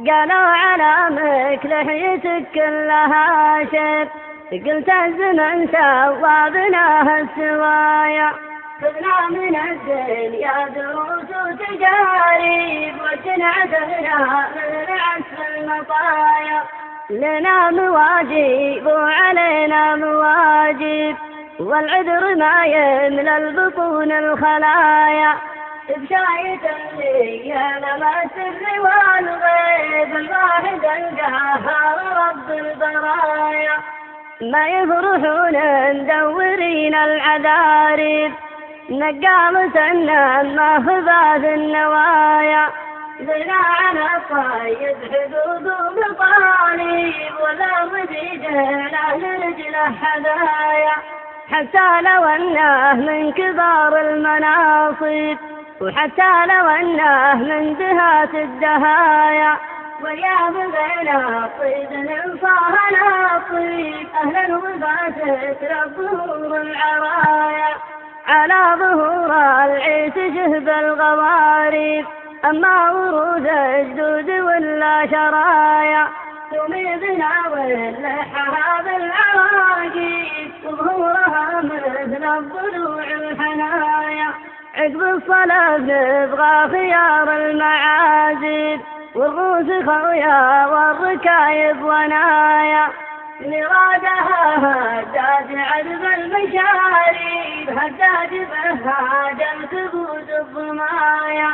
قالوا علامك لحيتك كلها شب، قلت الزمن سوى بناها السوايا، خذنا من الدنيا دروس وتجارب وجنعتنا من عسف المطايا، لنا مواجب وعلينا مواجب والعذر ما يملى البطون الخلايا، بشاية اللي لما السر والغيب الواحد القهار رب البرايا، ما يفرحون مدورين العذارب نقامة ما خذات النوايا، بناءنا الطيب حدود بطالب ولا مزيدنا لرجله حذايا، حتى لو أنه من كبار المناصب وحتى لو أنه من دهات الدهايا، ويا بغينا طيب ننصاها طيب أهل الوفاة ربهم العرايا، على ظهور العيس جهب الغوارب أما ورود الجدود ولا شرايا، تميزنا واللحها بالعواقب وظهورها مثل الضلوع الحنايا، عقب الصلاة نبغى خيار المعازب والغوث خويا والركايب ونايا، مرادها هداد عذب المشارب هداد بهاد الكبوس الضمايا،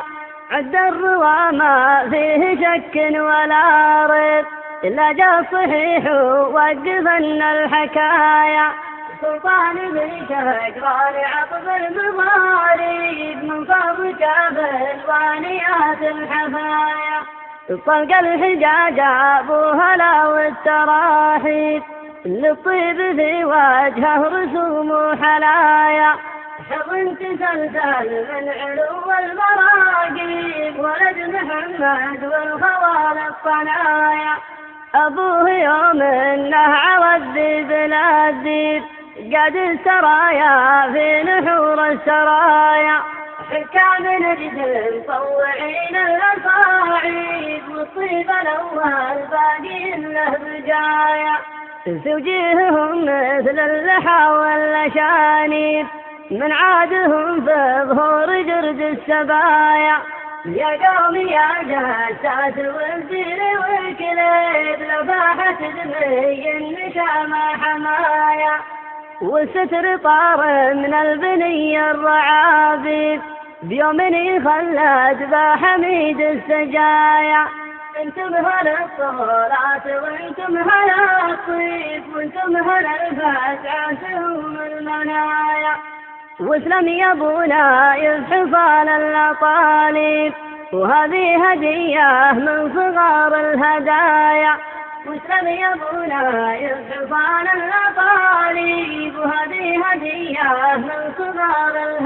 عد الروى ما فيه شك ولا ريب إلا جاء الصحيح ووقفن الحكايا، سلطان بشجران عطف المضارب من فضلك بالوانيات الحفايا، طلق الحجاج ابوها لا والتراحيب للطيب في وجهه رسوم وحلايا، حضن تسلسل من علو المراقب ولد محمد والخوال الصنايا، أبوه يوم إنه عوض بلا الذيب قد السرايا في نحور السرايا، حكام نجد مطوعين الأصاعيب والطيب الأول باقي له بجايا، في وجيههم مثل اللحى والأشانيب من عادهم في ظهور جرد السبايا، يا قوم يا جاسات والزير والكليب لفاحة دمي النشامة حمايا، والستر طار من البني الرعابيب بيوم يخلد بحميد السجايا، انتم هلا الصلاة وانتم هلا الطيب وانتم هلا الفاتعة المنايا، واسلم يا ابونا يزحفان الاطالب وهذه هدية من صغار الهدايا، واسلم يا ابونا يزحفان الاطالب وهذه هدية من صغار